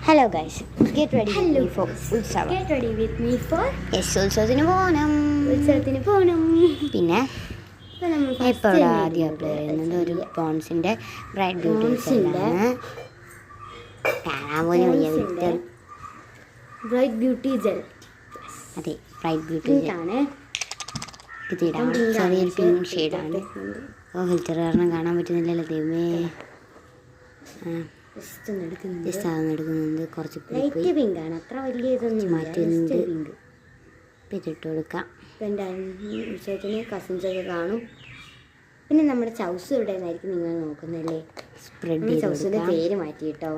Hello guys, get ready with me for ഉത്സവം. Get ready with me for ഉത്സവത്തിന് പോകണം. പിന്നെ ഇപ്പോൾ ഇവിടെ ആദ്യം അപ്ലൈ ചെയ്യുന്നത് ഒരു പോൺസിൻ്റെ ബ്രൈറ്റ് ബ്യൂട്ടിയാണ്. കാണാൻ പോലും വയ്യ വിക്ടർ. Bright beauty gel. അതെ, ബ്രൈറ്റ് ബ്യൂട്ടി ആണ്. ചെറിയൊരു പിങ്ക് ഷെയ്ഡാണ്. ഓ, ഫിൽറ്റർ കാരണം കാണാൻ പറ്റുന്നില്ലല്ലോ ദൈവമേ. ജസ്റ്റ് എടുക്കുന്നുണ്ട്. കുറച്ച് പിങ്കാണ്, അത്ര വലിയ ഇതൊന്നും മാറ്റുന്നുണ്ട്. ഇതിട്ട് കൊടുക്കാം. ഉത്സവത്തിന് കസിൻസൊക്കെ കാണും. പിന്നെ നമ്മുടെ ചൗസ് ഇവിടെ നിന്നായിരിക്കും നിങ്ങൾ നോക്കുന്നല്ലേ. സ്പ്രെഡ് ചെയ്ത് ചൗസിൻ്റെ പേര് മാറ്റി കേട്ടോ.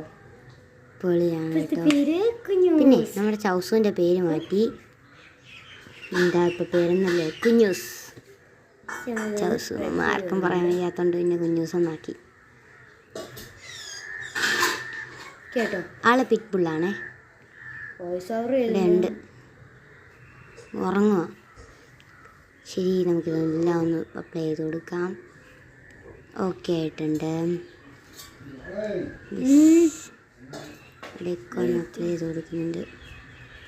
പൊളിയാണ് കേട്ടോ. കുഞ്ഞു. പിന്നെ നമ്മുടെ ചൗസുവിൻ്റെ പേര് മാറ്റി. എന്താ ഇപ്പം പേരെന്നല്ലേ, കുഞ്ഞൂസ്. ചൗസു ആർക്കും പറയാൻ വയ്യാത്തോണ്ട് പിന്നെ കുഞ്ഞൂസ് എന്നാക്കി കേട്ടോ. ആള് പിറ്റ് ബുള്ളാണേ. വോയിസ് ഓവർ ഉണ്ട്, ഉറങ്ങുക. ശരി, നമുക്കിതെല്ലാം ഒന്ന് അപ്ലൈ ചെയ്ത് കൊടുക്കാം. ഓക്കെ ആയിട്ടുണ്ട്. ഇവിടെയൊക്കെ ഒന്ന് അപ്ലൈ ചെയ്ത് കൊടുക്കുന്നുണ്ട്.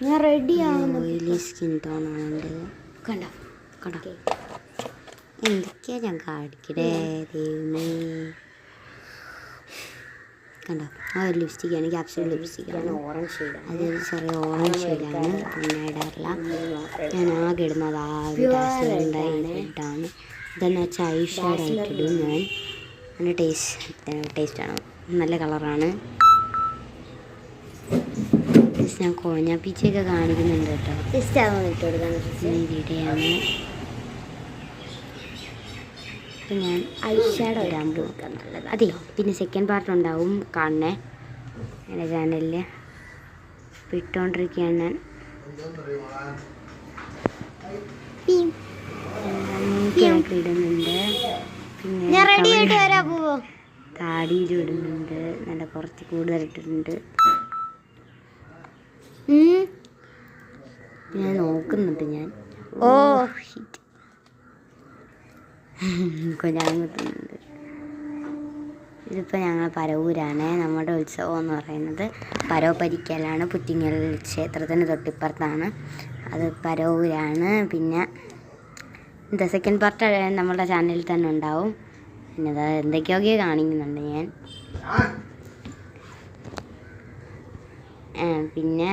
ഞാൻ റെഡി ആവുന്നു. ഓയിലി സ്കിൻ ടോണാണ്. കണ്ടോ കണ്ടോ എന്തൊക്കെയാ ഞാൻ കാണിക്കടേ ദൈവമേ. കണ്ടോ, ആ ഒരു ലിപ്സ്റ്റിക്കാണ്, ക്യാപ്സ്യൂൾ ലിപ്സ്റ്റിക്കാണ്. Orange shade. അതൊരു ചെറിയ ഓറഞ്ച് ഷെയ്ഡാണ്. പിന്നെ ഇടാറില്ല. ഞാൻ ആകെ ഇടുന്നത് ആ ഒരു ടാസ്റ്റാണ്. ഇതെന്ന് വെച്ചാൽ ഐ ഷെയ്ഡായിട്ട് ഇടും ഞാൻ. നല്ല ടേസ്റ്റാണ്, നല്ല കളറാണ്. ഞാൻ പീച്ചയൊക്കെ കാണിക്കുന്നുണ്ട് കേട്ടോ. ജസ്റ്റ് അതൊന്ന് ഇട്ട് കൊടുക്കാണ്. ഇതിടെയാണ്. അപ്പം ഞാൻ ഐ ഷാഡോ ഇടാൻ പോകും. അതെ, പിന്നെ സെക്കൻഡ് പാർട്ട് ഉണ്ടാവും കാണണേ എൻ്റെ ചാനലിൽ. ഇപ്പം ഇട്ടുകൊണ്ടിരിക്കുകയാണ് ഞാൻ. മൂക്കിനൊക്കെ ഇടുന്നുണ്ട്. പിന്നെ താടിയിലും ഇടുന്നുണ്ട്. നല്ല കുറച്ച് കൂടുതൽ ഇട്ടിട്ടുണ്ട്. ഞാൻ നോക്കുന്നുണ്ട് ഞാൻ. ഓ കൊഞ്ഞാങ്ങുന്നുണ്ട്. ഇതിപ്പോൾ ഞങ്ങൾ പരവൂരാണ്. നമ്മുടെ ഉത്സവം എന്ന് പറയുന്നത് പരവപരിക്കലാണ്. പുറ്റിങ്ങൽ ക്ഷേത്രത്തിന് തൊട്ടിപ്പുറത്താണ്. അത് പരവൂരാണ്. പിന്നെ എന്താ സെക്കൻഡ് പാർട്ട് നമ്മുടെ ചാനലിൽ തന്നെ ഉണ്ടാവും. പിന്നെ അത് എന്തൊക്കെയൊക്കെ കാണിക്കുന്നുണ്ട് ഞാൻ. പിന്നെ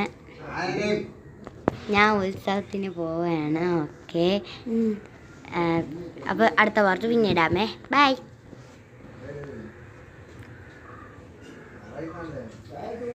ഞാൻ ഉത്സവത്തിന് പോവുകയാണ്. ഓക്കെ, അപ്പോൾ അടുത്ത പാർട്ട് പിന്നെ ഇടാമേ. ബൈ.